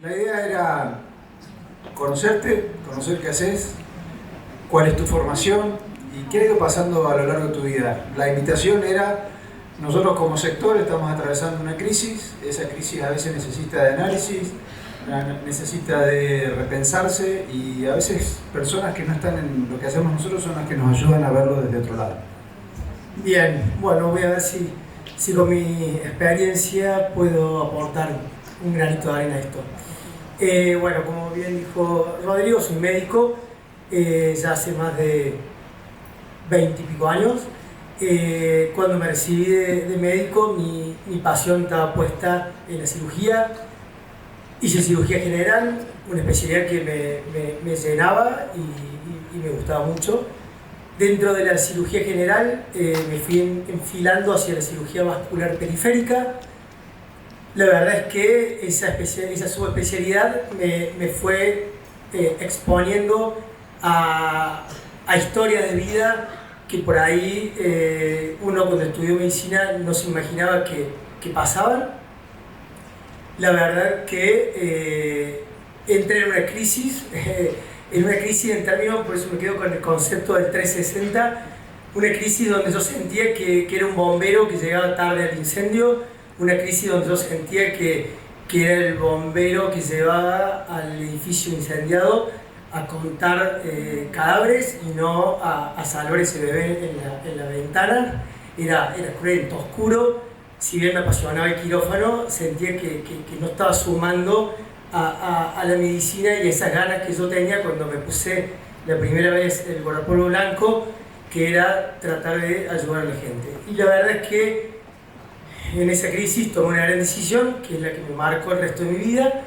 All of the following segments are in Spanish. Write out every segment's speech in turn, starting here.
La idea era conocerte, conocer qué haces, cuál es tu formación y qué ha ido pasando a lo largo de tu vida. La invitación era, nosotros como sector estamos atravesando una crisis, esa crisis a veces necesita de análisis, necesita de repensarse y a veces personas que no están en lo que hacemos nosotros son las que nos ayudan a verlo desde otro lado. Bien, bueno, voy a ver si con mi experiencia puedo aportar un granito de arena a esto. Bueno, como bien dijo Rodrigo, soy médico, ya hace más de 20 y pico años. Cuando me recibí de médico, mi pasión estaba puesta en la cirugía. Hice cirugía general, una especialidad que me llenaba y me gustaba mucho. Dentro de la cirugía general me fui enfilando hacia la cirugía vascular periférica. La verdad es que esa subespecialidad me fue exponiendo a historias de vida que por ahí uno cuando estudió medicina no se imaginaba que pasaban. La verdad que entré en una crisis en términos, por eso me quedo con el concepto del 360, una crisis donde yo sentía que era un bombero que llegaba tarde al incendio, una crisis donde yo sentía que era el bombero que llevaba al edificio incendiado a contar cadáveres y no a salvar ese bebé en la ventana. Era cruento, oscuro. Si bien me apasionaba el quirófano, sentía que no estaba sumando a la medicina y esas ganas que yo tenía cuando me puse la primera vez el guardapolvo blanco, que era tratar de ayudar a la gente. Y la verdad es que en esa crisis tomé una gran decisión, que es la que me marcó el resto de mi vida,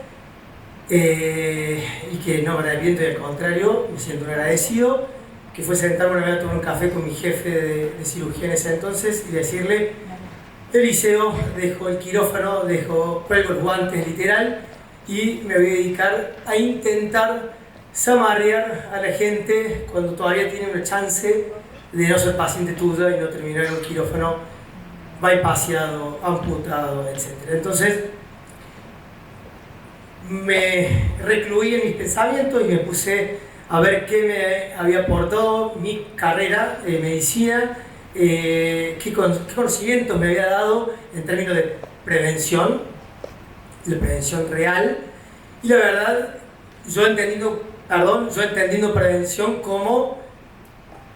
y que no me arrepiento y al contrario, me siento muy agradecido, que fue sentarme una vez a tomar un café con mi jefe de cirugía en ese entonces y decirle: Eliseo, dejo el quirófano, cuelgo los guantes literal y me voy a dedicar a intentar zamarrear a la gente cuando todavía tiene una chance de no ser paciente tuya y no terminar en un quirófano bypaseado, amputado, etc. Entonces me recluí en mis pensamientos y me puse a ver qué me había aportado mi carrera de medicina, qué conocimientos me había dado en términos de prevención real. Y la verdad, yo entendiendo prevención como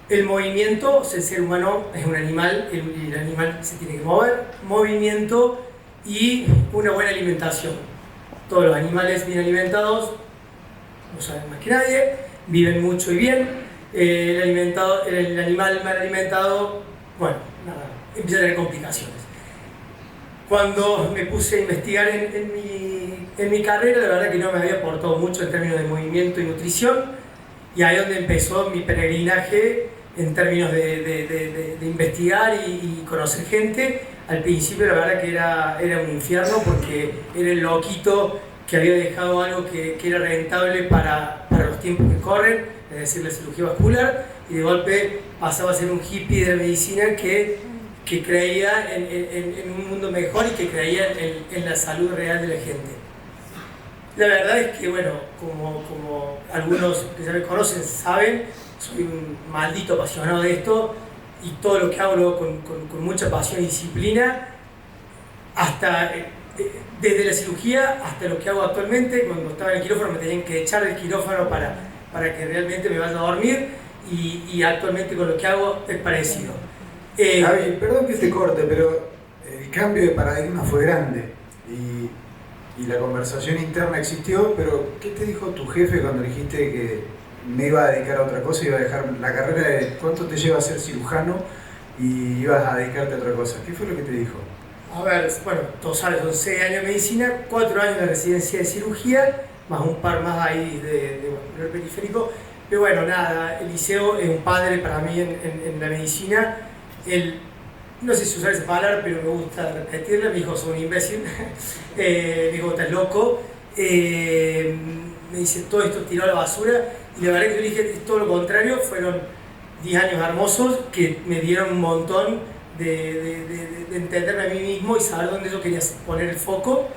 el movimiento. El ser humano es un animal, el animal se tiene que mover, movimiento y una buena alimentación. Todos los animales bien alimentados, no saben más que nadie, viven mucho y bien. El animal mal alimentado, bueno, nada, empieza a tener complicaciones. Cuando me puse a investigar en mi carrera, la verdad que no me había aportado mucho en términos de movimiento y nutrición, y ahí es donde empezó mi peregrinaje en términos de investigar y conocer gente. Al principio la verdad que era un infierno porque era el loquito que había dejado algo que era rentable para los tiempos que corren, es decir, la cirugía vascular, y de golpe pasaba a ser un hippie de la medicina que creía en un mundo mejor y que creía en la salud real de la gente. La verdad es que, bueno, como algunos que ya me conocen saben, soy un maldito apasionado de esto y todo lo que hago con mucha pasión y disciplina, hasta desde la cirugía hasta lo que hago actualmente. Cuando estaba en el quirófano me tenían que echar del quirófano para que realmente me vaya a dormir, y actualmente con lo que hago es parecido. Javi, perdón que te corte, pero el cambio de paradigma fue grande y la conversación interna existió, pero ¿qué te dijo tu jefe cuando dijiste que me iba a dedicar a otra cosa, iba a dejar la carrera de cuánto te lleva a ser cirujano y ibas a dedicarte a otra cosa? ¿Qué fue lo que te dijo? A ver, bueno, todos saben, son 6 años de medicina, 4 años de residencia de cirugía, más un par más ahí de periférico. Pero bueno, nada, Eliseo es un padre para mí en la medicina. Él, no sé si usar esa palabra, pero me gusta repetirla. Me dijo: soy un imbécil, me dijo: estás loco, me dice: todo esto tiró a la basura. Y la verdad que yo le dije: es todo lo contrario. Fueron 10 años hermosos que me dieron un montón de entenderme a mí mismo y saber dónde yo quería poner el foco.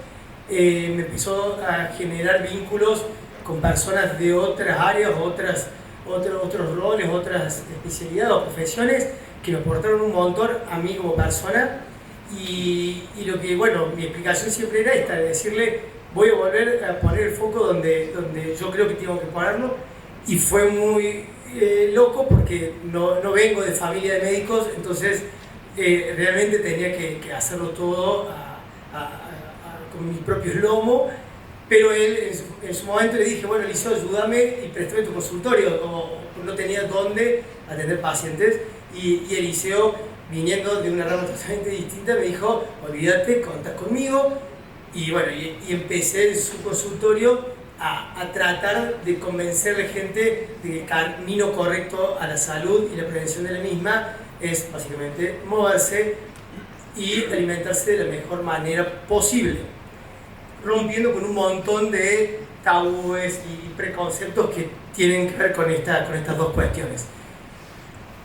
me empezó a generar vínculos con personas de otras áreas, otros roles, otras especialidades o profesiones que me aportaron un montón a mí como persona. Y lo que, bueno, mi explicación siempre era esta, de decirle, voy a volver a poner el foco donde yo creo que tengo que ponerlo. Y fue muy loco porque no vengo de familia de médicos, entonces realmente tenía que hacerlo todo con mis propios lomos. Pero él, en su momento le dije, bueno, Eliseo, ayúdame y préstame tu consultorio, o no tenía dónde atender pacientes. Y Eliseo, viniendo de una rama totalmente distinta, me dijo, olvídate, contás conmigo. Y bueno, y empecé en su consultorio a tratar de convencer a la gente de que el camino correcto a la salud y la prevención de la misma es básicamente moverse y alimentarse de la mejor manera posible, rompiendo con un montón de tabúes y preconceptos que tienen que ver con estas dos cuestiones.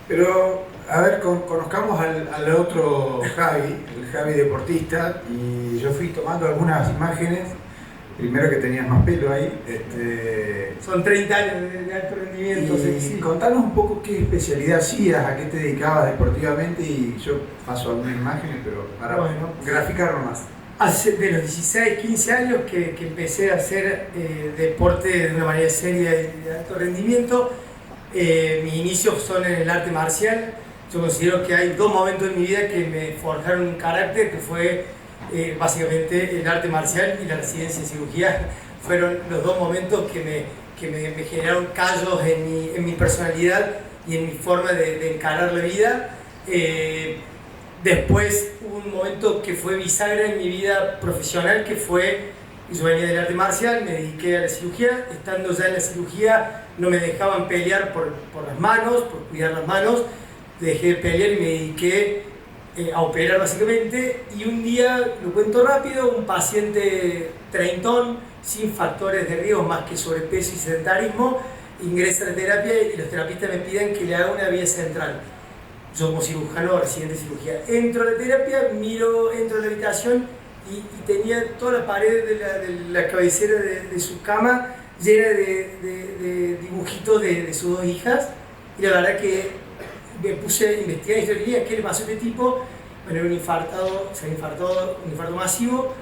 Pero, a ver, conozcamos al otro Javi, el Javi deportista, y yo fui tomando algunas imágenes. Primero que tenías más pelo ahí. Son 30 años de alto rendimiento. Y contanos un poco qué especialidad hacías, a qué te dedicabas deportivamente, y yo paso algunas imágenes, pero para graficarlo más. Hace de los 16, 15 años que empecé a hacer deporte de una manera seria y de alto rendimiento. Mis inicios son en el arte marcial. Yo considero que hay dos momentos en mi vida que me forjaron un carácter, que fue básicamente el arte marcial y la residencia en cirugía. Fueron los dos momentos que me generaron callos en mi personalidad y en mi forma de encarar la vida. Después hubo un momento que fue bisagra en mi vida profesional, que fue, yo venía del arte marcial, me dediqué a la cirugía. Estando ya en la cirugía no me dejaban pelear por las manos, por cuidar las manos. Dejé de pelear y me dediqué a operar básicamente. Y un día, lo cuento rápido, un paciente treintón, sin factores de riesgo más que sobrepeso y sedentarismo, ingresa a la terapia y los terapistas me piden que le haga una vía central. Yo como cirujano residente de cirugía entro a la terapia, entro a la habitación y tenía toda la pared de la cabecera de su cama llena de dibujitos de sus dos hijas. Y la verdad que me puse a investigar en historia clínica qué le pasó a este tipo. Bueno, era un infarto masivo.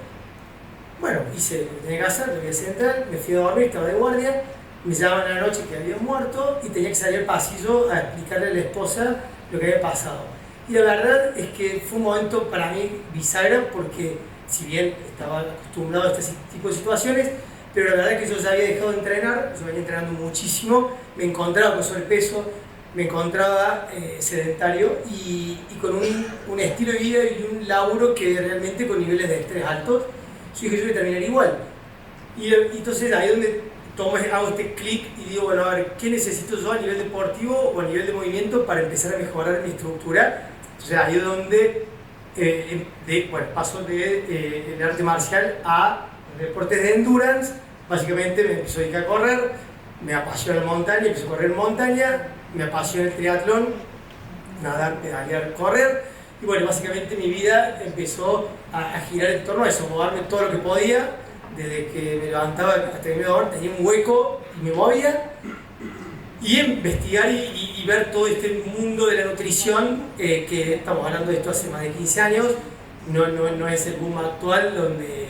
Bueno, hice lo que tenía que hacer, la vía central, me fui a dormir, estaba de guardia, me llamaban a la noche que había muerto y tenía que salir al pasillo a explicarle a la esposa lo que había pasado. Y la verdad es que fue un momento para mí bisagra, porque si bien estaba acostumbrado a este tipo de situaciones, pero la verdad es que yo ya había dejado de entrenar, yo venía entrenando muchísimo, me encontraba con sobrepeso, me encontraba sedentario y con un estilo de vida y un laburo que realmente con niveles de estrés altos. Yo dije, yo voy a terminar igual. Y entonces ahí es donde hago este clic y digo, bueno, a ver, ¿qué necesito yo a nivel deportivo o a nivel de movimiento para empezar a mejorar mi estructura? Entonces ahí es donde paso del arte marcial a deportes de endurance. Básicamente me empiezo a dedicar a correr, me apasiona la montaña, empiezo a correr en montaña, me apasiona el triatlón, nadar, pedalear, correr. Y bueno, básicamente mi vida empezó a girar en torno a eso, moverme todo lo que podía. Desde que me levantaba hasta que me iba a dormir, tenía un hueco y me movía. Y investigar y ver todo este mundo de la nutrición, que estamos hablando de esto hace más de 15 años. No es el boom actual donde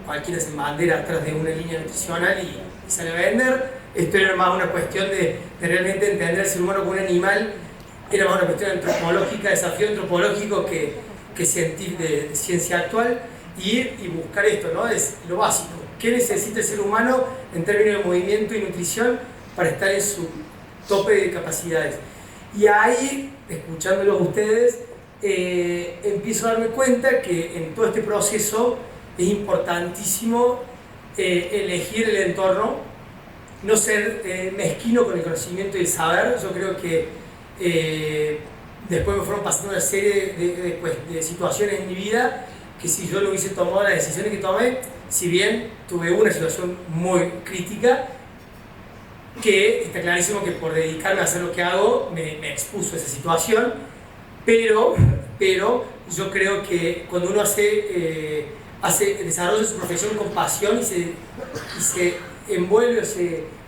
cualquiera se bandera atrás de una línea nutricional y sale a vender. Esto era más una cuestión de realmente entender al ser humano como un animal. Era más una cuestión antropológica, desafío antropológico que de ciencia actual. Y buscar esto, ¿no? Es lo básico. ¿Qué necesita el ser humano en términos de movimiento y nutrición para estar en su tope de capacidades? Y ahí, escuchándolos ustedes, empiezo a darme cuenta que en todo este proceso es importantísimo elegir el entorno, no ser mezquino con el conocimiento y el saber. Yo creo que después me fueron pasando una serie de situaciones en mi vida que si yo no hubiese tomado las decisiones que tomé, si bien tuve una situación muy crítica, que está clarísimo que por dedicarme a hacer lo que hago me expuso a esa situación, pero yo creo que cuando uno hace desarrolla su profesión con pasión y se envuelve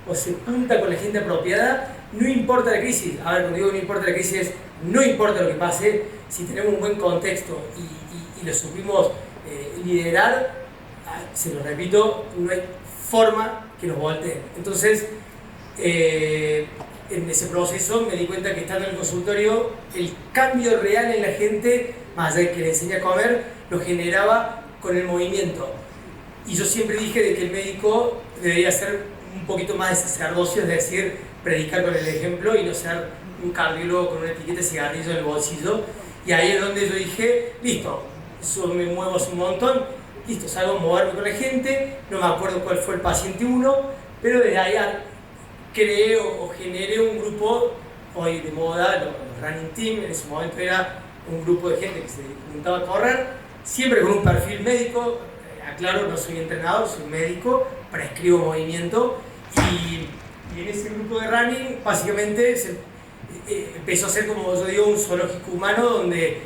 o se junta con la gente apropiada, no importa la crisis. A ver, cuando digo no importa la crisis, no importa lo que pase, si tenemos un buen contexto y lo supimos liderar, se lo repito, no hay forma que nos volteen. Entonces, en ese proceso me di cuenta que estando en el consultorio, el cambio real en la gente, más allá de que le enseñé a comer, lo generaba con el movimiento. Y yo siempre dije de que el médico debería ser un poquito más de sacerdocio, es decir, predicar con el ejemplo y no ser un cardiólogo con una etiqueta de cigarrillo en el bolsillo. Y ahí es donde yo dije, listo, eso me muevo hace un montón, listo, salgo a moverme con la gente, no me acuerdo cuál fue el paciente 1, pero desde ahí creé o generé un grupo hoy de moda, los running team. En ese momento era un grupo de gente que se juntaba a correr, siempre con un perfil médico. Aclaro, no soy entrenador, soy médico, prescribo movimiento, y en ese grupo de running básicamente empezó a ser, como yo digo, un zoológico humano donde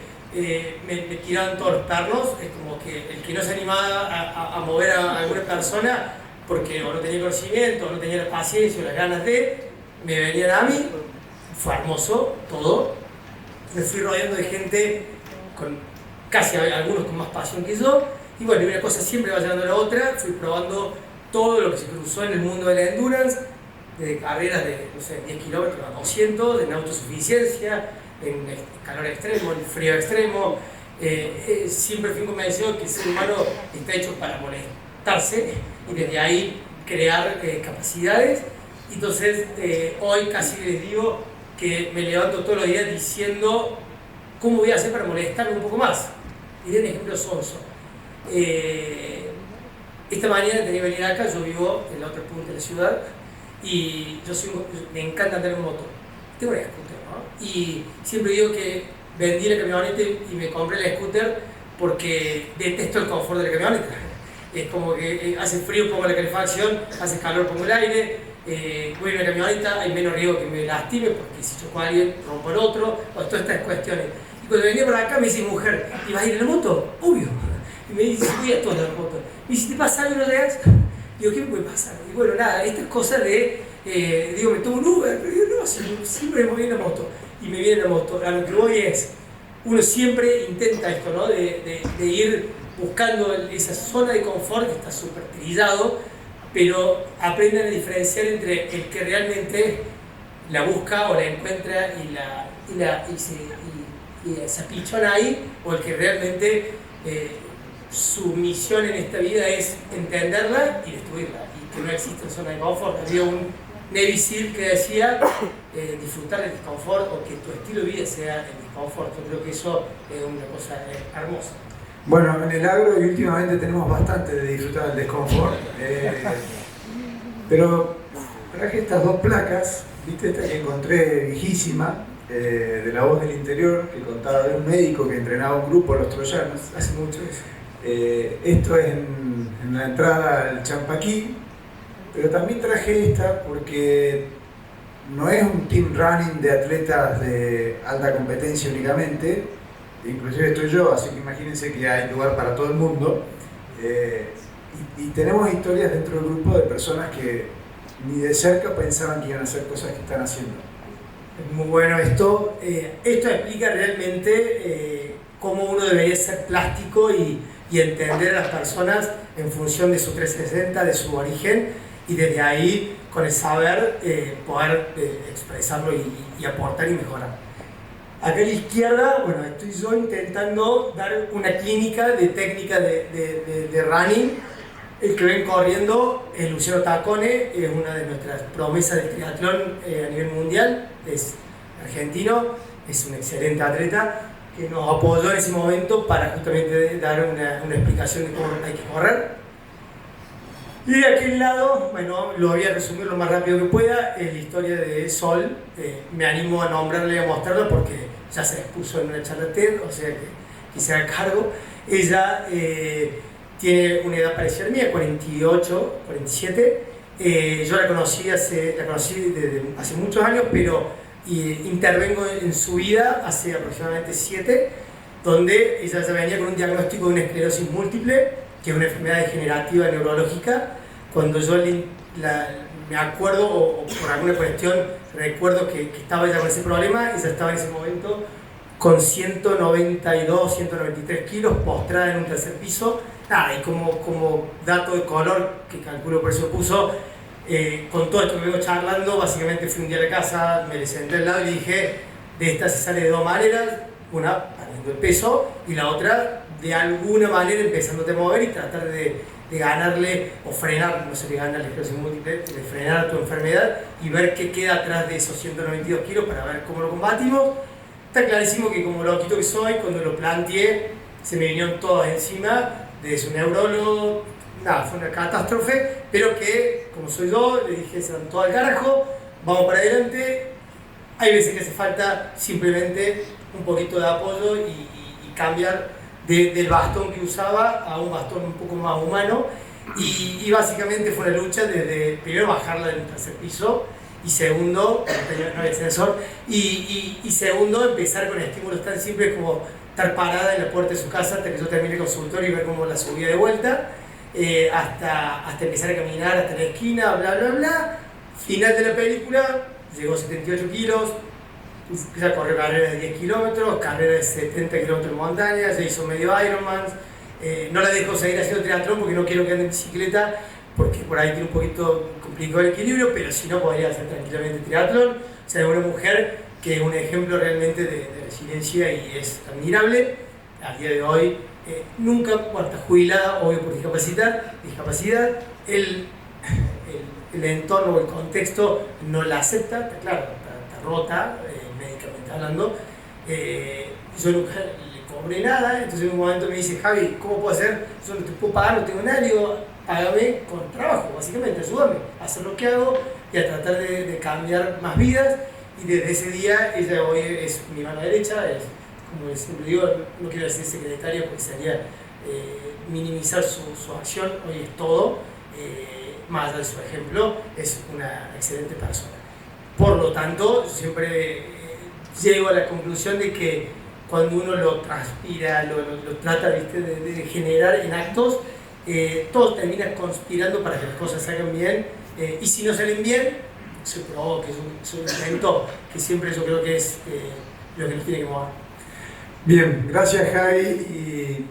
me tiraban todos los pernos. Es como que el que no se animaba a mover a alguna persona porque o no tenía conocimiento, o no tenía la paciencia o las ganas me venían a mí. Fue hermoso todo. Me fui rodeando de gente, casi algunos con más pasión que yo, y bueno, una cosa siempre va llevando a la otra. Fui probando todo lo que se cruzó en el mundo de la endurance, de carreras de, no sé, 10 kilómetros a 200, en autosuficiencia, en calor extremo, en frío extremo. Siempre fui convencido que el ser humano está hecho para molestarse y desde ahí crear capacidades. Entonces, hoy casi les digo que me levanto todos los días diciendo cómo voy a hacer para molestarme un poco más. Y de un ejemplo sonso. Esta mañana tenía que venir acá, yo vivo en la otra punta de la ciudad y me encanta andar en moto. Tengo una scooter, ¿no? Y siempre digo que vendí la camioneta y me compré la scooter porque detesto el confort de la camioneta. Es como que hace frío, pongo la calefacción, hace calor, pongo el aire. Voy en una camioneta, hay menos riesgo que me lastime porque si choco a alguien, rompo el otro, o todas estas cuestiones. Y cuando venía por acá me dice mi mujer, ¿y vas a ir en la moto? Obvio. Y me dice, voy a todas las motos. Y si te pasa algo y no llegas, digo, ¿qué me puede pasar? Y bueno, nada, estas cosas de, digo, me tomo un Uber, pero yo no, siempre me voy en la moto. Y me viene en la moto. A lo que voy es, uno siempre intenta esto, ¿no? De ir buscando esa zona de confort que está súper trillado, pero aprendan a diferenciar entre el que realmente la busca o la encuentra y se apichona ahí, o el que realmente su misión en esta vida es entenderla y destruirla, y que no existe zona de confort. Había un Navy SEAL que decía disfrutar del disconfort, o que tu estilo de vida sea el disconfort. Yo creo que eso es una cosa hermosa. Bueno, en el agro y últimamente tenemos bastante de disfrutar del desconfort, pero traje estas dos placas, viste esta que encontré viejísima, de La Voz del Interior, que contaba de un médico que entrenaba un grupo, los troyanos, hace mucho eso. Esto es en la entrada al Champaquí, pero también traje esta porque no es un team running de atletas de alta competencia únicamente, inclusive estoy yo, así que imagínense que hay lugar para todo el mundo, y tenemos historias dentro del grupo de personas que ni de cerca pensaban que iban a hacer cosas que están haciendo. Es muy bueno esto. Esto explica realmente cómo uno debería ser plástico y entender a las personas en función de su 360, de su origen, y desde ahí, con el saber, poder expresarlo y aportar y mejorar. Acá a la izquierda, bueno, estoy yo intentando dar una clínica de técnica de running. El que ven corriendo es Luciano Tacone, es una de nuestras promesas del triatlón a nivel mundial, es argentino, es un excelente atleta que nos apoyó en ese momento para justamente dar una explicación de cómo hay que correr. Y de aquel lado, bueno, lo voy a resumir lo más rápido que pueda, es la historia de Sol. Me animo a nombrarla y a mostrarla porque ya se expuso en una charla TED, o sea que se haga cargo. Ella tiene una edad parecida a mía, 48, 47. Yo la conocí desde hace muchos años, pero intervengo en su vida hace aproximadamente 7, donde ella ya venía con un diagnóstico de una esclerosis múltiple, que es una enfermedad degenerativa neurológica. Cuando yo me acuerdo, o por alguna cuestión recuerdo que estaba ya con ese problema, ella estaba en ese momento con 192, 193 kilos, postrada en un tercer piso. Nada, y como dato de color, que calculo por eso puso, con todo esto que vengo charlando, básicamente fui un día a la casa, me le senté al lado y le dije, de esta se sale de dos maneras, una perdiendo el peso y la otra de alguna manera empezándote a mover y tratar de ganarle o frenar, no sé qué gana la esclerosis múltiple, de frenar tu enfermedad y ver qué queda atrás de esos 192 kilos para ver cómo lo combatimos. Está clarísimo que como loquito que soy, cuando lo planteé, se me vinieron todos encima, de su neurólogo, nada, fue una catástrofe, pero que, como soy yo, le dije, se dan todo al carajo, vamos para adelante. Hay veces que hace falta simplemente un poquito de apoyo y cambiar del bastón que usaba a un bastón un poco más humano, y básicamente fue una lucha desde, primero, bajarla del tercer piso, y segundo, no había ascensor, y segundo, empezar con estímulos tan simples como estar parada en la puerta de su casa hasta que yo termine el consultorio y ver cómo la subía de vuelta, hasta empezar a caminar hasta la esquina, bla bla bla. Final de la película, llegó a 78 kilos, ya corrió carrera de 10 kilómetros, carrera de 70 kilómetros en montaña, ya hizo medio Ironman. No la dejo seguir haciendo triatlón porque no quiero que ande en bicicleta, porque por ahí tiene un poquito complicado el equilibrio, pero si no podría hacer tranquilamente triatlón. O sea, es una mujer que es un ejemplo realmente de resiliencia y es admirable. A día de hoy, nunca, bueno, está jubilada, obvio por discapacidad, el entorno o el contexto no la acepta, está claro, está rota, médicamente hablando. Yo nunca le cobré nada, entonces en un momento me dice, Javi, ¿cómo puedo hacer? Yo no te puedo pagar, no tengo nada. Le digo, págame con trabajo, básicamente, ayúdame a hacer lo que hago y a tratar de cambiar más vidas. Y desde ese día, ella hoy es mi mano derecha, es, como siempre digo, no quiero decir secretaria porque sería minimizar su acción, hoy es todo, más allá de su ejemplo, es una excelente persona. Por lo tanto, yo siempre llego a la conclusión de que cuando uno lo transpira, lo trata, ¿viste?, de generar en actos, todo termina conspirando para que las cosas salgan bien, y si no salen bien, se provoca, es un evento que siempre yo creo que es lo que nos tiene que mover. Bien, gracias Javi. Y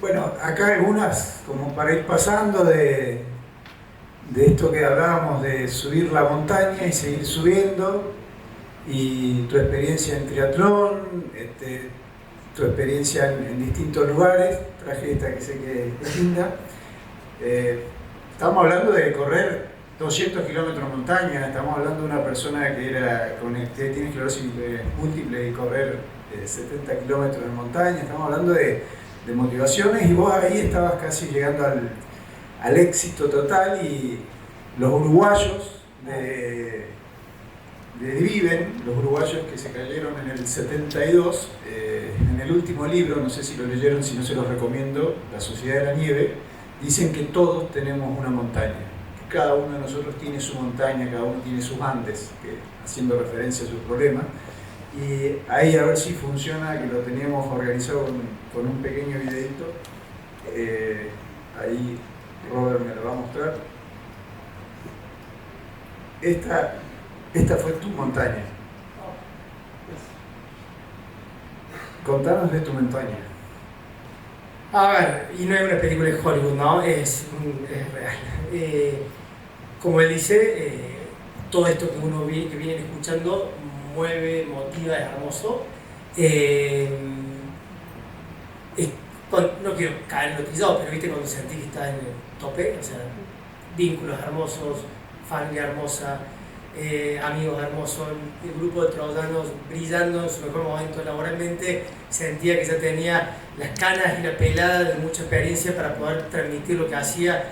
bueno, acá algunas, como para ir pasando de esto que hablábamos de subir la montaña y seguir subiendo, y tu experiencia en triatlón, tu experiencia en distintos lugares, traje esta que sé que es linda. Estamos hablando de correr 200 kilómetros de montaña, estamos hablando de una persona que tiene esclerosis múltiple y correr 70 kilómetros de montaña, estamos hablando de motivaciones, y vos ahí estabas casi llegando al éxito total. Y los uruguayos Viven, los uruguayos que se cayeron en el 72, en el último libro, no sé si lo leyeron, si no se los recomiendo, La Sociedad de la Nieve, dicen que todos tenemos una montaña, que cada uno de nosotros tiene su montaña, cada uno tiene sus Andes, haciendo referencia a sus problemas. Y ahí a ver si funciona, que lo teníamos organizado con un pequeño videito. Ahí Robert me lo va a mostrar. Esta fue tu montaña. Contanos de tu montaña. A ver, y no es una película de Hollywood, ¿no? Es real. Como él dice, todo esto que uno que vienen escuchando mueve, motiva, es hermoso. No quiero caer en lo trillado, pero viste cuando sentí que estás en el tope, o sea, vínculos hermosos, familia hermosa, amigos hermosos, el grupo de troyanos brillando en su mejor momento laboralmente. Sentía que ya tenía las canas y la pelada de mucha experiencia para poder transmitir lo que hacía.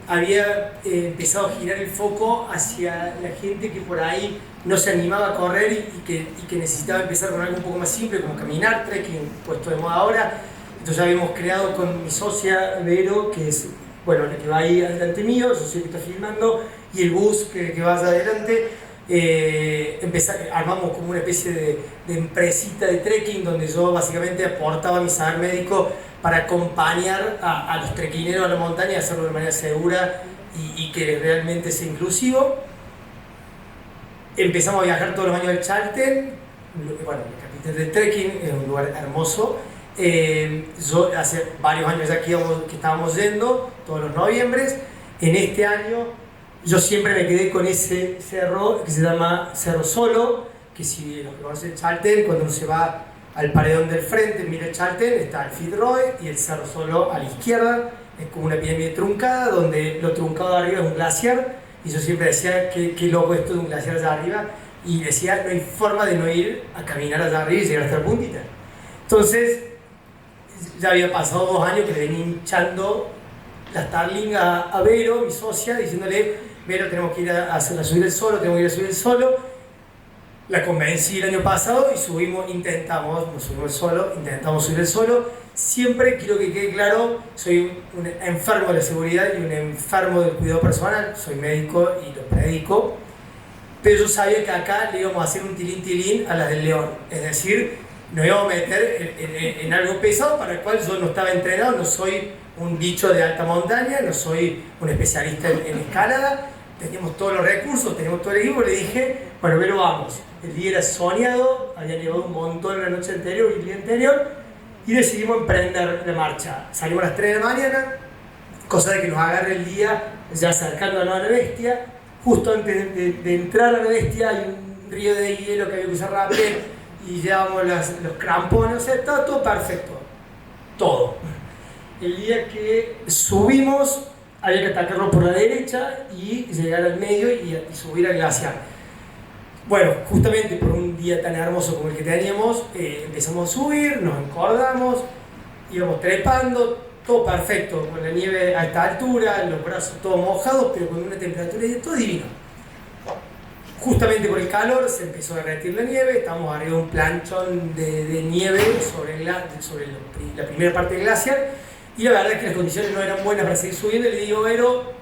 Había empezado a girar el foco hacia la gente que por ahí no se animaba a correr y que necesitaba empezar con algo un poco más simple, como caminar, trekking, puesto de moda ahora. Entonces habíamos creado con mi socia Vero, que es, bueno, la que va ahí adelante mío, yo soy el que está filmando, y el bus que va adelante, armamos como una especie de empresita de trekking donde yo básicamente aportaba mi saber médico para acompañar a los trequineros a la montaña y hacerlo de manera segura y que realmente sea inclusivo. Empezamos a viajar todos los años al Chaltén, bueno, la capital del trekking, es un lugar hermoso. Yo hace varios años ya que estábamos yendo, todos los noviembres. En este año yo siempre me quedé con ese cerro que se llama Cerro Solo, que si los que conocen el Chaltén, cuando uno se va al paredón del frente, mira el Chaltén, está el Fitzroy y el Cerro Solo a la izquierda, es como una pirámide truncada, donde lo truncado de arriba es un glaciar, y yo siempre decía, qué loco esto de un glaciar allá arriba, y decía, no hay forma de no ir a caminar allá arriba y llegar hasta la puntita. Entonces, ya había pasado 2 años que le venía hinchando la Starling a Vero, mi socia, diciéndole, Vero, tenemos que ir a subir el solo, tenemos que ir a subir el solo. La convencí el año pasado y intentamos subir el solo. Siempre quiero que quede claro, soy un enfermo de la seguridad y un enfermo del cuidado personal, soy médico y lo predico, pero yo sabía que acá le íbamos a hacer un tilín a las del León, es decir, nos íbamos a meter en algo pesado para el cual yo no estaba entrenado, no soy un bicho de alta montaña, no soy un especialista en escalada, teníamos todos los recursos, teníamos todo el equipo, le dije, bueno, pero vamos. El día era soñado, había nevado un montón la noche anterior y el día anterior, y decidimos emprender la marcha. Salimos a las 3 de la mañana, cosa de que nos agarre el día ya acercándonos a la bestia. Justo antes de entrar a la bestia hay un río de hielo que había que usar rápido y llevamos los crampones, o sea, estaba todo perfecto, todo. El día que subimos había que atacarlo por la derecha y llegar al medio y subir al glaciar. Bueno, justamente por un día tan hermoso como el que teníamos, empezamos a subir, nos encordamos, íbamos trepando, todo perfecto, con la nieve a esta altura, los brazos todos mojados, pero con una temperatura y todo divino. Justamente por el calor se empezó a derretir la nieve, estábamos arriba de un planchón de nieve sobre la primera parte del glaciar, y la verdad es que las condiciones no eran buenas para seguir subiendo, y le digo, pero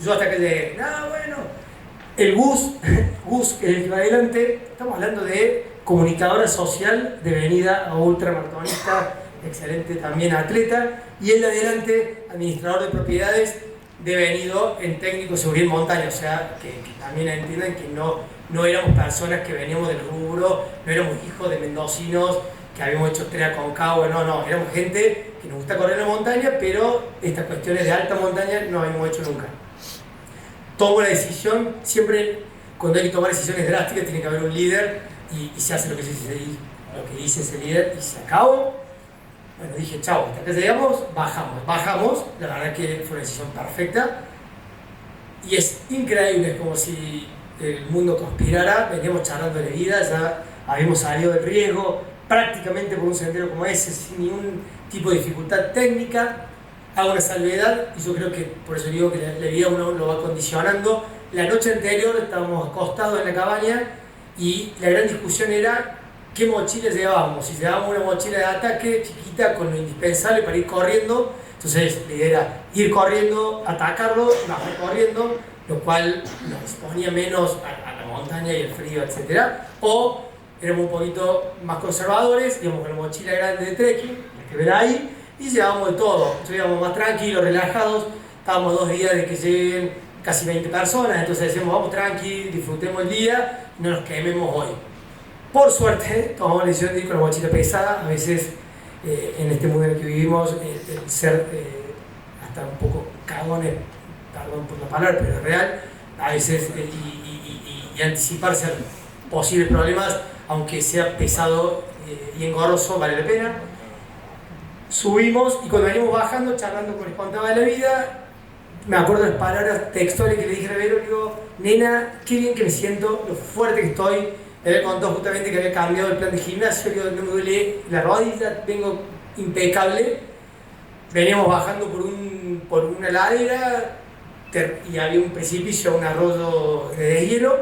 yo hasta que llegué, bueno, el Gus, que es el que va adelante, estamos hablando de comunicadora social, devenida a ultramaratonista, excelente también atleta, y él de adelante, administrador de propiedades, devenido en técnico de seguridad en montaña, o sea, que también entiendan que no éramos personas que veníamos del rubro, no éramos hijos de mendocinos que habíamos hecho estrella con cabo, no, éramos gente que nos gusta correr en la montaña, pero estas cuestiones de alta montaña no habíamos hecho nunca. Tomo la decisión, siempre cuando hay que tomar decisiones drásticas tiene que haber un líder y se hace lo que dice ese líder y se acabó. Bueno, dije, chao, hasta que llegamos, bajamos, la verdad que fue una decisión perfecta y es increíble, es como si el mundo conspirara, veníamos charlando de vida, ya habíamos salido del riesgo prácticamente por un sendero como ese, sin ningún tipo de dificultad técnica. Hago una salvedad y yo creo que, por eso digo que la vida uno lo va condicionando. La noche anterior estábamos acostados en la cabaña y la gran discusión era qué mochila llevábamos. Si llevábamos una mochila de ataque chiquita con lo indispensable para ir corriendo, entonces la idea era ir corriendo, atacarlo, bajar corriendo, lo cual nos exponía menos a la montaña y el frío, etc. O éramos un poquito más conservadores, íbamos con la mochila grande de trekking, la que ven ahí, y llevábamos de todo. Entonces íbamos más tranquilos, relajados, estábamos 2 días de que lleguen casi 20 personas, entonces decíamos vamos tranqui, disfrutemos el día, no nos quememos hoy. Por suerte tomamos la decisión de ir con la mochila pesada, a veces en este mundo en el que vivimos, el ser hasta un poco cagones, perdón por la palabra, pero es real, a veces y anticiparse a posibles problemas, aunque sea pesado y engorroso, vale la pena. Subimos y cuando venimos bajando, charlando con el contaba de la vida, me acuerdo de las palabras textuales que le dije a Vero, digo, nena, qué bien que me siento, lo fuerte que estoy. Le había contado justamente que había cambiado el plan de gimnasio, digo, no me duele la rodilla, vengo impecable. Veníamos bajando por una ladera y había un precipicio, un arroyo de deshielo.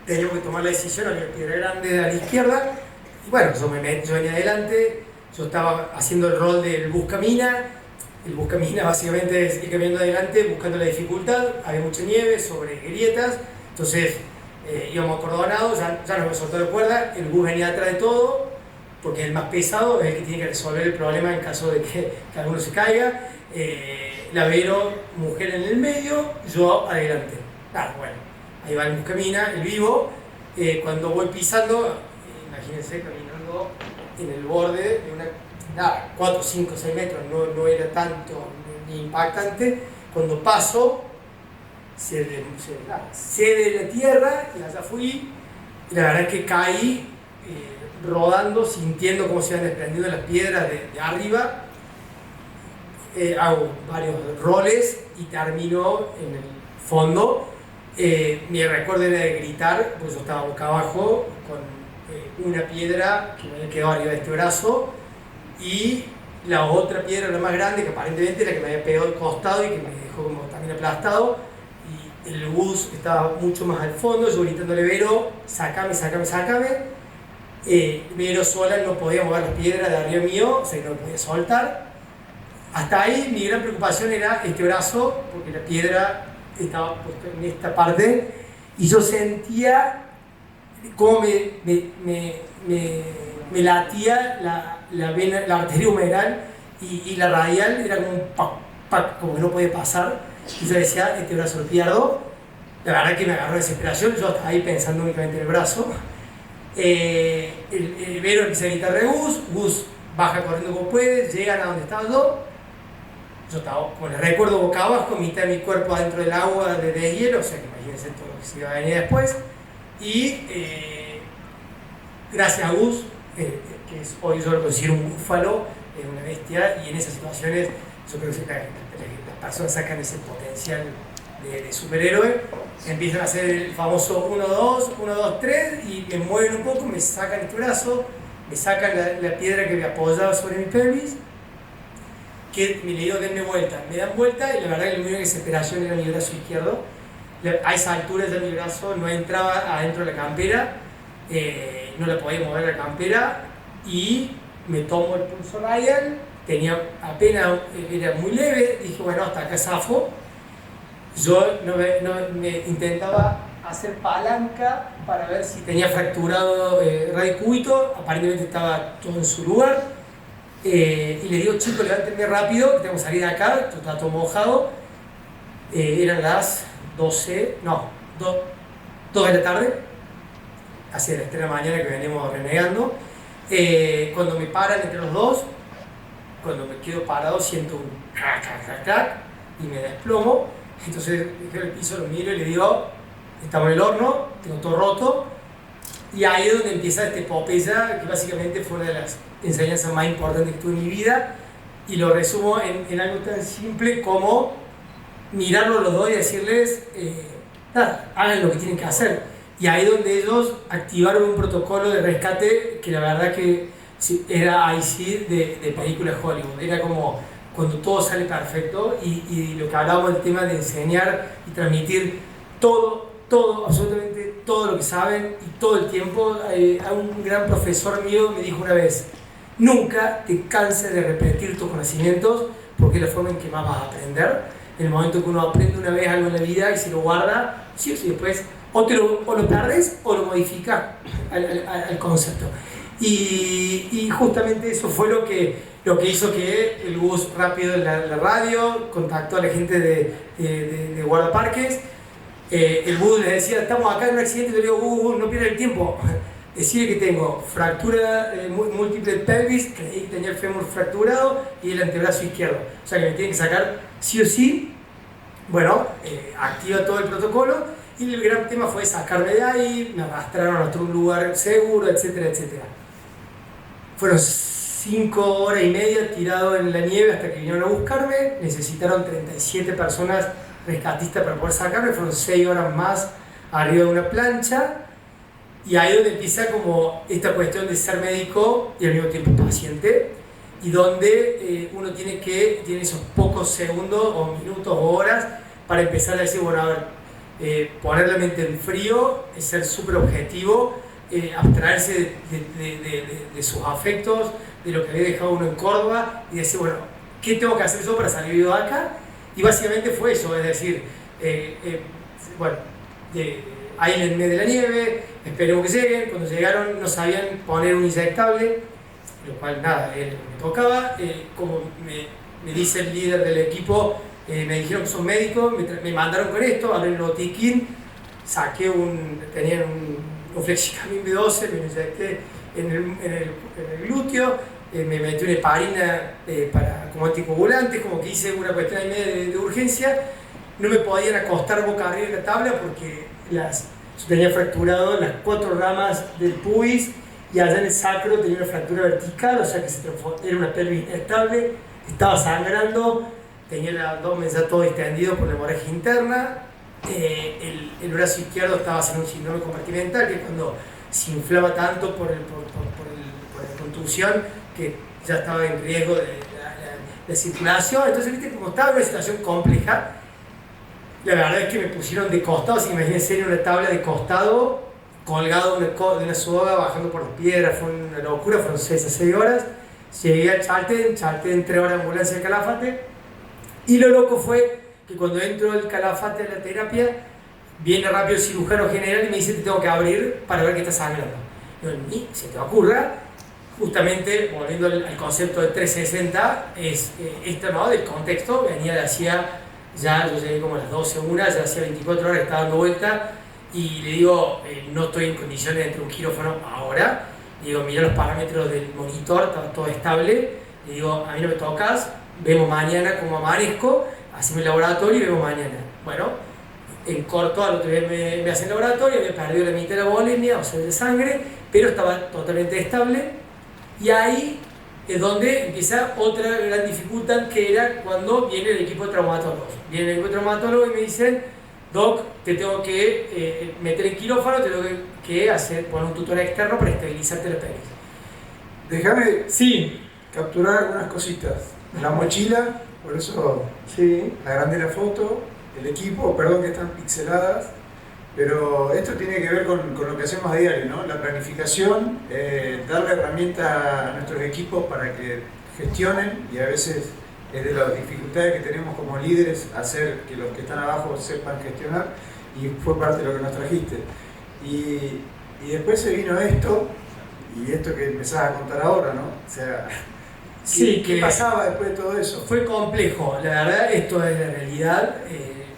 Teníamos que tomar la decisión, había piedra grande a la izquierda. Y bueno, yo venía adelante. Yo estaba haciendo el rol del buscamina. El buscamina básicamente es ir caminando adelante buscando la dificultad. Había mucha nieve sobre grietas, entonces íbamos acordonados, ya no me soltó la cuerda, el bus venía atrás de todo, porque el más pesado es el que tiene que resolver el problema en caso de que alguno se caiga. La Vero, mujer en el medio, yo adelante. Bueno, ahí va el bus camina, el vivo. Cuando voy pisando, imagínense caminando en el borde de una, 4, 5, 6 metros, no era tanto ni impactante. Cuando paso, cede la tierra y allá fui. Y la verdad es que caí rodando, sintiendo cómo se iban desprendiendo las piedras de arriba. Hago varios roles y termino en el fondo. Mi recuerdo era de gritar, pues yo estaba boca abajo con una piedra que me había quedado arriba de este brazo y la otra piedra, la más grande, que aparentemente era la que me había pegado al costado y que me dejó como también aplastado. Y el bus estaba mucho más al fondo, yo gritándole: Vero, sácame, sácame, sácame. Vero sola no podía mover las piedras de arriba mío, o sea, no podía soltar. Hasta ahí mi gran preocupación era este brazo, porque la piedra estaba puesta en esta parte y yo sentía cómo me latía la arteria humeral y la radial era como un pac, pac, como que no podía pasar. Y yo decía: este brazo lo pierdo. La verdad que me agarró desesperación, yo estaba ahí pensando únicamente en el brazo. El Vero empieza a gritar de Gus baja corriendo como puede, llegan a donde estaba yo. Yo estaba, con el recuerdo, boca abajo, mitad de mi cuerpo adentro del agua de deshielo, o sea que imagínense todo lo que se iba a venir después. Y gracias a Gus, que hoy yo lo considero un búfalo, es una bestia, y en esas situaciones yo creo que las personas sacan ese potencial de superhéroe, empiezan a hacer el famoso 1-2, 1-2-3, y me mueven un poco, me sacan este brazo, me sacan la piedra que me apoyaba sobre mi pelvis, que me le digo: denme vuelta. Me dan vuelta y la verdad que la única desesperación era mi brazo izquierdo. A esa altura ya mi brazo no entraba adentro de la campera, no la podía mover la campera, y me tomo el pulso Ryan, tenía apenas, era muy leve, dije: bueno, hasta acá zafo. Yo me intentaba hacer palanca para ver si tenía fracturado radicúbito, aparentemente estaba todo en su lugar. Y le digo: chicos, levántenme rápido, que tengo que salir de acá, estaba todo mojado. Eran las 2 de la tarde, hacia las 3 de la mañana que venimos renegando. Cuando me paran entre los dos, cuando me quedo parado, siento un crac, crac, crac, crac, y me desplomo. Entonces en el piso lo miro y le digo: estamos en el horno, tengo todo roto. Y ahí es donde empieza esta epopeya, que básicamente fue una de las enseñanzas más importantes que tuve en mi vida, y lo resumo en algo tan simple como mirarlos los dos y decirles: nada, hagan lo que tienen que hacer. Y ahí es donde ellos activaron un protocolo de rescate que la verdad que era ahí sí de película de Hollywood. Era como cuando todo sale perfecto, y lo que hablábamos del tema de enseñar y transmitir todo, absolutamente todo lo que saben y todo el tiempo. A un gran profesor mío me dijo una vez: nunca te canses de repetir tus conocimientos, porque es la forma en que más vas a aprender. En el momento que uno aprende una vez algo en la vida y se lo guarda, sí o sí después o lo perdes o lo modificas al concepto. Y justamente eso fue lo que hizo que el bus rápido en la radio contactó a la gente de guardaparques. El bus les decía: estamos acá en un accidente. Yo le digo: no pierdan el tiempo, decirle que tengo fractura múltiple de pelvis, creí que tenía el fémur fracturado y el antebrazo izquierdo, o sea que me tienen que sacar sí o sí. Bueno, activa todo el protocolo, y el gran tema fue sacarme de ahí, me arrastraron hasta un lugar seguro, etcétera, etcétera. Fueron 5 horas y media tirado en la nieve hasta que vinieron a buscarme. Necesitaron 37 personas rescatistas para poder sacarme. Fueron 6 horas más arriba de una plancha. Y ahí es donde empieza como esta cuestión de ser médico y al mismo tiempo paciente, y donde uno tiene esos pocos segundos o minutos o horas para empezar a decir: bueno, a ver, poner la mente en frío, ser súper objetivo, abstraerse de sus afectos, de lo que había dejado uno en Córdoba, y decir: bueno, ¿qué tengo que hacer yo para salir de acá? Y básicamente fue eso, es decir, bueno, ahí en el mes de la nieve, esperemos que lleguen. Cuando llegaron no sabían poner un inyectable, lo cual nada, me tocaba. Como me dice el líder del equipo, me dijeron que son médicos, me mandaron con esto, abrí el botiquín, tenían un Flexicamin B12, me lo inyecté en el glúteo, me metí una heparina como anticoagulante, como que hice una cuestión ahí media de urgencia. No me podían acostar boca arriba en la tabla porque yo tenía fracturado las 4 ramas del pubis y allá en el sacro tenía una fractura vertical, o sea que era una pelvis inestable, estaba sangrando, tenía el abdomen ya todo distendido por la hemorragia interna. El brazo izquierdo estaba haciendo un síndrome compartimental, que es cuando se inflama tanto por la contusión que ya estaba en riesgo de la circulación. Entonces, viste, como estaba en una situación compleja, la verdad es que me pusieron de costado. Si imagínense, en una tabla de costado, colgado de una soga, bajando por las piedras. Fue una locura, fueron 6 a 6 horas. Llegué a Chalten 3 horas de ambulancia de Calafate, y lo loco fue que cuando entro al Calafate de la terapia, viene rápido el cirujano general y me dice: te tengo que abrir para ver que está sangrando. Yo, ni se te ocurra. Justamente, volviendo al concepto de 360, es esto, ¿no? Del contexto, venía de hacía, ya yo llegué como a las 12, ya hacía 24 horas que estaba dando vuelta, y le digo, no estoy en condiciones de entrar a un quirófano ahora. Le digo, mira los parámetros del monitor, está todo estable. Le digo, a mí no me tocas, vemos mañana cómo amanezco, hacemos el laboratorio y vemos mañana. Bueno, en corto, al otro día me hacen laboratorio, me perdió la mitad de la bulimia, o sea, de sangre, pero estaba totalmente estable. Y ahí es donde empieza otra gran dificultad, que era cuando viene el equipo de traumatólogos. Viene el equipo de traumatólogos y me dicen: Doc, te tengo que meter en quirófano, te tengo que poner un tutor externo para estabilizarte la pelvis. Déjame Sí. capturar algunas cositas. La mochila, por eso Sí. agrandé la foto, el equipo, perdón que están pixeladas, pero esto tiene que ver con lo que hacemos a diario, ¿no? La planificación, darle herramientas a nuestros equipos para que gestionen, y a veces es de las dificultades que tenemos como líderes, hacer que los que están abajo sepan gestionar, y fue parte de lo que nos trajiste. Y después se vino esto, y esto que empezás a contar ahora, ¿no? O sea, Sí, ¿qué pasaba después de todo eso? Fue complejo, la verdad, esto es la realidad,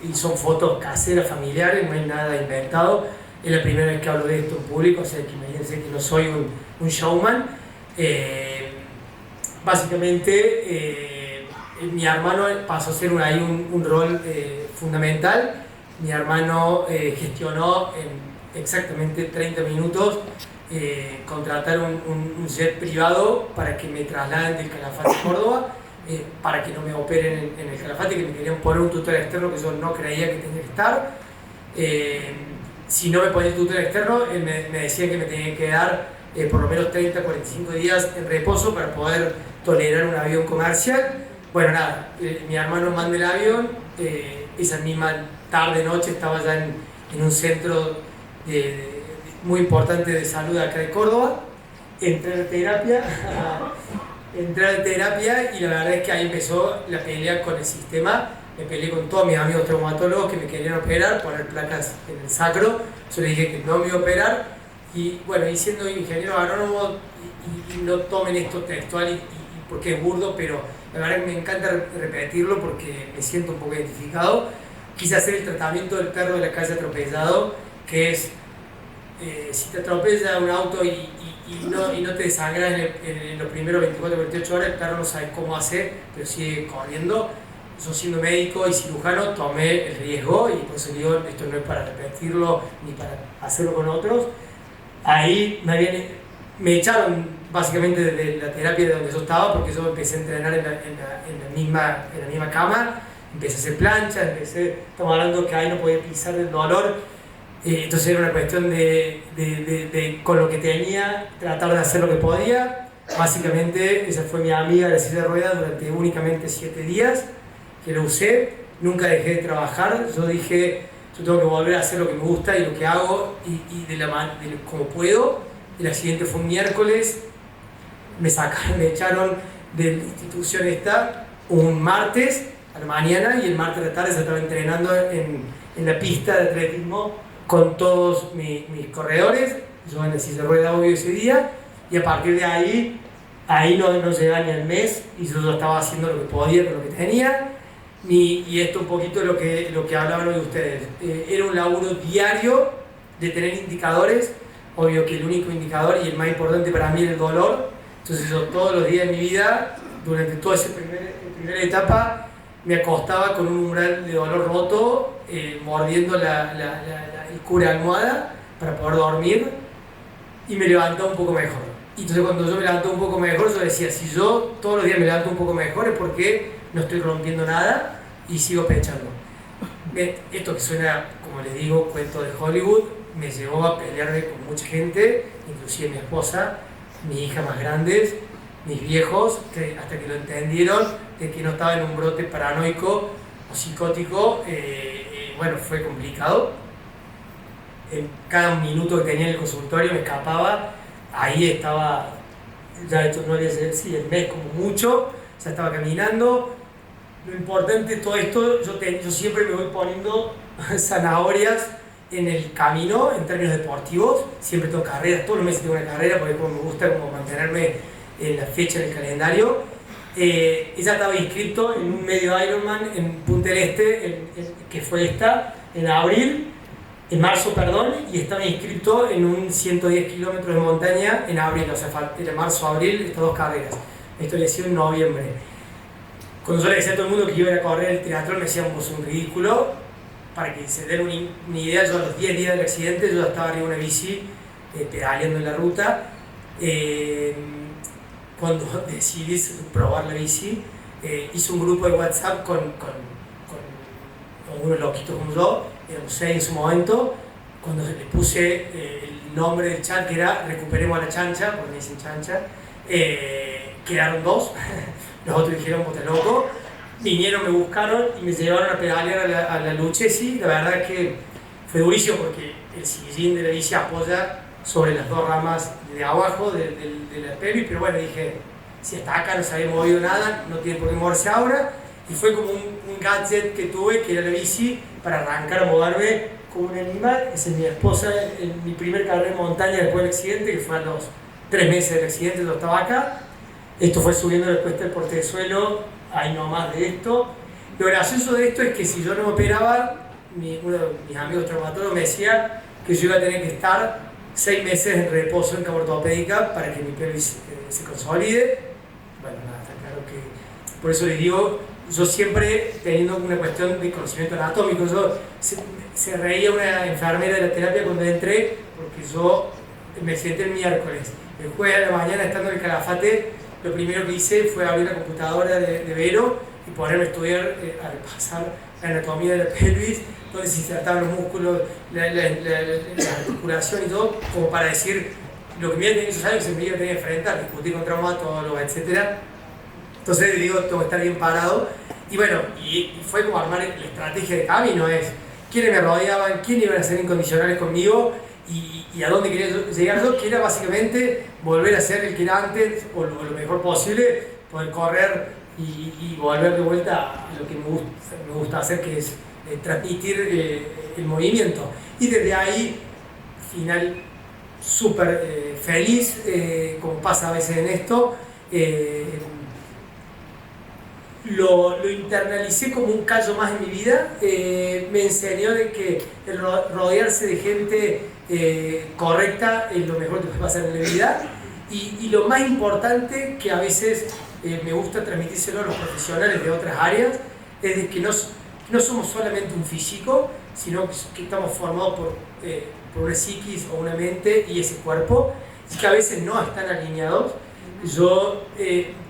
y son fotos caseras, familiares, no hay nada inventado. Es la primera vez que hablo de esto en público, o sea que imagínense que no soy un showman. Básicamente, mi hermano pasó a ser ahí un rol fundamental. Mi hermano gestionó en exactamente 30 minutos contratar un jet privado para que me trasladen del Calafate a Córdoba, para que no me operen en el Calafate, que me querían poner un tutor externo que yo no creía que tenía que estar. Si no me ponía el tutor externo, me decían que me tenía que dar por lo menos 30, 45 días en reposo para poder tolerar un avión comercial. Bueno, nada, mi hermano manda el avión, esa misma tarde, noche, estaba ya en un centro muy importante de salud acá de Córdoba. Entré a la terapia y la verdad es que ahí empezó la pelea con el sistema. Me peleé con todos mis amigos traumatólogos que me querían operar, poner placas en el sacro. Yo les dije que no me iba a operar, y bueno, y siendo ingeniero agrónomo, y no tomen esto textual y porque es burdo, pero la verdad es que me encanta repetirlo porque me siento un poco identificado. Quise hacer el tratamiento del perro de la calle atropellado, que es si te atropella un auto y no te desangras en los primeros 24 o 28 horas, el perro no sabe cómo hacer, pero sigue corriendo. Yo, siendo médico y cirujano, tomé el riesgo, y por eso digo, esto no es para repetirlo ni para hacerlo con otros. Ahí me echaron básicamente de la terapia de donde yo estaba, porque yo empecé a entrenar en la misma cama, empecé a hacer plancha, estamos hablando que ahí no podía pisar el dolor. Entonces era una cuestión de con lo que tenía, tratar de hacer lo que podía. Básicamente esa fue mi amiga de la silla de ruedas durante únicamente 7 días que lo usé. Nunca dejé de trabajar. Yo dije, yo tengo que volver a hacer lo que me gusta y lo que hago, y como puedo. El accidente fue un miércoles, me echaron de la institución esta un martes a la mañana, y el martes a la tarde se estaba entrenando en la pista de atletismo con todos mis corredores, yo en el silla de rueda obvio ese día, y a partir de ahí no llegaba ni al mes, y yo estaba haciendo lo que podía con lo que tenía, y esto un poquito lo que hablaban hoy ustedes. Era un laburo diario de tener indicadores, obvio que el único indicador y el más importante para mí era el dolor, entonces yo todos los días de mi vida, durante toda esa primera etapa, me acostaba con un umbral de dolor roto, mordiendo el cura almohada para poder dormir, y me levantaba un poco mejor. Y entonces cuando yo me levantaba un poco mejor, yo decía, si yo todos los días me levanto un poco mejor es porque no estoy rompiendo nada y sigo pechando. Esto que suena, como les digo, cuento de Hollywood, me llevó a pelearme con mucha gente, inclusive mi esposa, mi hija más grandes, mis viejos, hasta que lo entendieron de que no estaba en un brote paranoico o psicótico. Bueno, fue complicado. En cada minuto que tenía en el consultorio me escapaba, ahí estaba, ya esto no había sido el mes como mucho, ya estaba caminando. Lo importante de todo esto, yo siempre me voy poniendo zanahorias en el camino en términos deportivos, siempre tengo carreras, todos los meses tengo una carrera porque como me gusta como mantenerme en la fecha en el calendario. Ella estaba inscrito en un medio Ironman en Punta del Este, que fue en marzo, y estaba inscrito en un 110 kilómetros de montaña en abril, o sea, era marzo-abril, estas dos carreras. Esto había sido en noviembre. Cuando yo le decía a todo el mundo que iba a correr el triatlón, me decían, vos un ridículo. Para que se den una idea, yo a los 10 días del accidente, yo estaba arriba de una bici, pedaleando en la ruta. Cuando decidí probar la bici, hice un grupo de WhatsApp con unos loquitos como yo, éramos 6 en su momento, cuando le puse el nombre del chat que era Recuperemos a la Chancha, porque me dicen chancha, quedaron 2, los otros dijeron vos estás loco, vinieron, me buscaron y me llevaron a pedalear a la Lucchesi. La verdad es que fue durísimo porque el sillín de la bici apoya sobre las dos ramas de abajo de la pelvis, pero bueno, dije, si hasta acá no se había movido nada, no tiene por qué moverse ahora, y fue como un gadget que tuve, que era la bici, para arrancar a moverme como un animal. Esa es mi esposa en mi primer carrera de montaña después del accidente, que fue a los 3 meses del accidente, yo estaba acá. Esto fue subiendo la cuesta del Portezuelo, ahí nomás de esto. Lo gracioso de esto es que si yo no me operaba, uno de mis amigos traumatólogos me decía que yo iba a tener que estar 6 meses en reposo en cama ortopédica para que mi pelvis se consolide. Bueno, nada, está claro que... Por eso les digo, yo siempre teniendo una cuestión de conocimiento anatómico, se reía una enfermera de la terapia cuando entré, porque yo me senté el miércoles. El jueves a la mañana, estando en el Calafate, lo primero que hice fue abrir la computadora de Vero y ponerme a estudiar, a repasar la anatomía de la pelvis, donde se insertaban los músculos, la articulación y todo, como para decir lo que me iba a tener esos años, se me iba a tener que enfrentar, discutir con traumatólogos, etc. Entonces digo, tengo que estar bien parado. Y bueno, y fue como armar la estrategia de camino, es quiénes me rodeaban, quiénes iban a ser incondicionales conmigo y a dónde quería llegar yo, que era básicamente volver a ser el que era antes, o lo mejor posible, poder correr y volver de vuelta a lo que me gusta hacer, que es transmitir el movimiento. Y desde ahí, final súper feliz, como pasa a veces en esto, lo internalicé como un callo más en mi vida. Me enseñó de que el rodearse de gente correcta es lo mejor que puede pasar en la vida, y lo más importante que a veces me gusta transmitírselo a los profesionales de otras áreas es de que no somos solamente un físico, sino que estamos formados por una psiquis o una mente y ese cuerpo, y que a veces no están alineados. Yo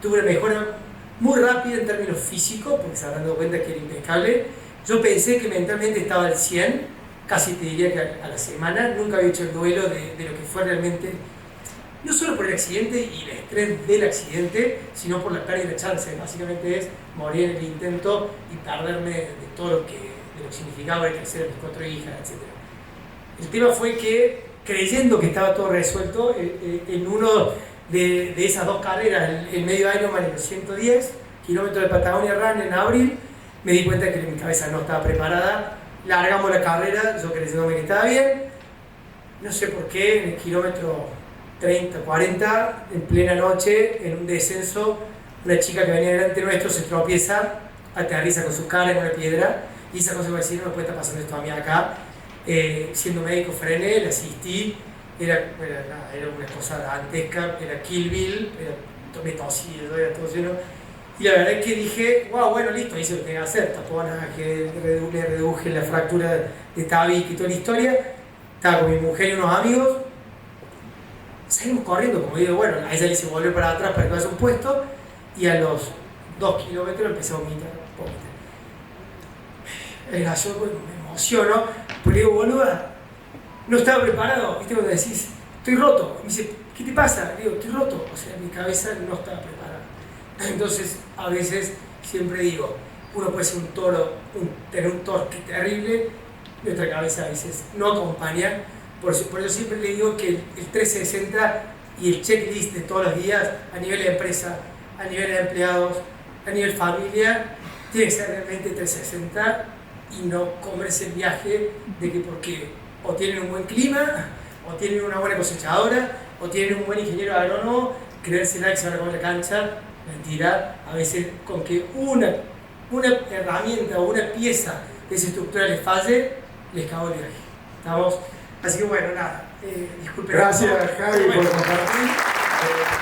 tuve una mejora muy rápida en términos físicos, porque se habrán dado cuenta que era impecable. Yo pensé que mentalmente estaba al 100, casi te diría que a la semana. Nunca había hecho el duelo de lo que fue realmente, no solo por el accidente y el estrés del accidente, sino por la pérdida de chance. Básicamente es morir en el intento y perderme de todo lo que significaba el crecer a mis 4 hijas, etc. El tema fue que, creyendo que estaba todo resuelto, en uno de esas 2 carreras, el medio Ironman en los 110 kilómetros de Patagonia Run en abril, me di cuenta que mi cabeza no estaba preparada largamos la carrera, yo creyéndome que estaba bien, no sé por qué, en el kilómetro 30, 40, en plena noche, en un descenso, una chica que venía delante nuestro se tropieza, aterriza con su cara en una piedra, y esa cosa va a decir, no me puede estar pasando esto a mí acá. Siendo médico frené, le asistí, era una cosa dantesca, era Kill Bill, me tosía, era todo lleno. Y la verdad es que dije, wow, bueno, listo, hice lo que tenía que hacer, taponaje, le reduje la fractura de tabique y toda la historia. Estaba con mi mujer y unos amigos, salimos corriendo, como digo, bueno, a ella le hice volver para atrás para que vaya a un puesto, y a los 2 kilómetros empecé a vomitar. Yo me emociono, pero digo, boluda, no estaba preparado, ¿viste? Cuando decís, estoy roto, me dice, ¿qué te pasa? Digo, estoy roto, o sea, mi cabeza no estaba preparada. Entonces, a veces, siempre digo, uno puede ser un toro, tener un torque terrible, nuestra cabeza a veces no acompaña, por eso siempre le digo que el 360 y el checklist de todos los días, a nivel de empresa, a nivel de empleados, a nivel familia, tiene que ser realmente 360 y no comerse el viaje de que porque o tienen un buen clima, o tienen una buena cosechadora, o tienen un buen ingeniero agrónomo, creérsela que se van a comer la cancha. Mentira, a veces con que una herramienta o una pieza de esa estructura les falle, les cago el viaje. ¿Estamos? Así que bueno, nada, disculpen. Gracias, Javi, por compartir.